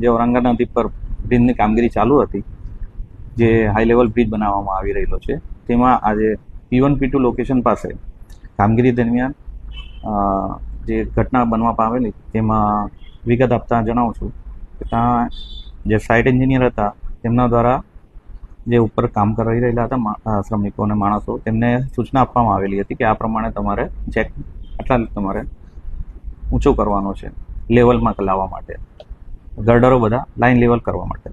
જે ઔરંગા નદી પર બ્રિજની કામગીરી ચાલુ હતી, જે હાઈ લેવલ બ્રિજ બનાવવામાં આવી રહેલો છે, તેમાં આજે P1 P2 લોકેશન પાસે કામગીરી દરમિયાન જે ઘટના બનવા પામેલી તેમાં વિગત આપતા જણાવું છું કે ત્યાં જે સાઇટ એન્જિનિયર હતા તેમના દ્વારા જે ઉપર કામ કરી રહેલા હતા શ્રમિકો અને માણસો, તેમને સૂચના આપવામાં આવેલી હતી કે આ પ્રમાણે તમારે ચેક આટલા તમારે ઊંચો કરવાનો છે લેવલમાં લાવવા માટે, ગર્ડરો બધા લાઇન લેવલ કરવા માટે,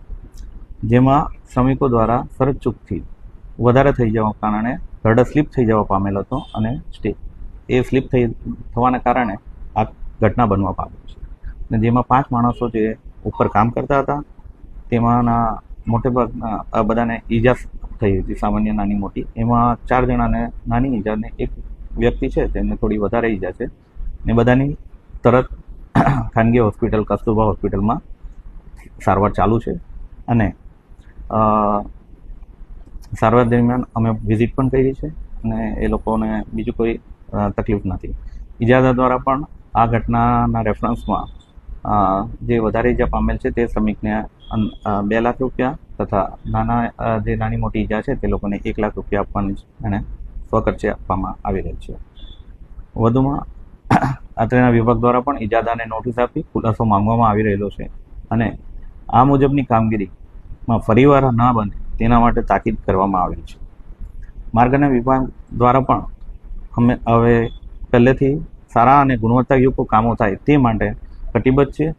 જેમાં શ્રમિકો દ્વારા સરળ ચૂકથી વધારે થઈ જવા કારણે ગર્ડર સ્લીપ થઈ જવા પામેલ હતો અને એ સ્લીપ થવાના કારણે આ ઘટના બનવા પામેલ છે. અને જેમાં 5 માણસો જે ઉપર કામ કરતા હતા તેમાંના મોટે ભાગના આ બધાને ઈજા થઈ હતી, સામાન્ય નાની મોટી. એમાં 4 જણાને નાની ઈજા ને એક વ્યક્તિ છે તેમને થોડી વધારે ઈજા છે ને બધાની તરત ખાનગી હોસ્પિટલ કસ્તુરબા હોસ્પિટલમાં સારવાર ચાલુ છે. અને સારવાર દરમિયાન અમે વિઝિટ પણ કરી છે અને એ લોકોને બીજું કોઈ તકલીફ નથી. ઇજાદાર દ્વારા પણ આ ઘટનાના રેફરન્સમાં જે વધારે ઈજા પામેલ છે તે શ્રમિકને 2 લાખ રૂપિયા તથા નાની મોટી ઈજા છે તે લોકોને 1 લાખ રૂપિયા આપવાની અને સ્વખર્ચે આપવામાં આવી રહી છે. વધુમાં અત્રેના વિભાગ દ્વારા પણ ઇજાદારને નોટિસ આપી ખુલાસો માંગવામાં આવી રહેલો છે અને આ મુજબની કામગીરીમાં ફરીવાર ન બને તેના માટે તાકીદ કરવામાં આવેલી છે. માર્ગના વિભાગ દ્વારા પણ અમે હવે પહેલેથી સારા અને ગુણવત્તાયુક્ત કામો થાય તે માટે કટિબદ્ધ છે.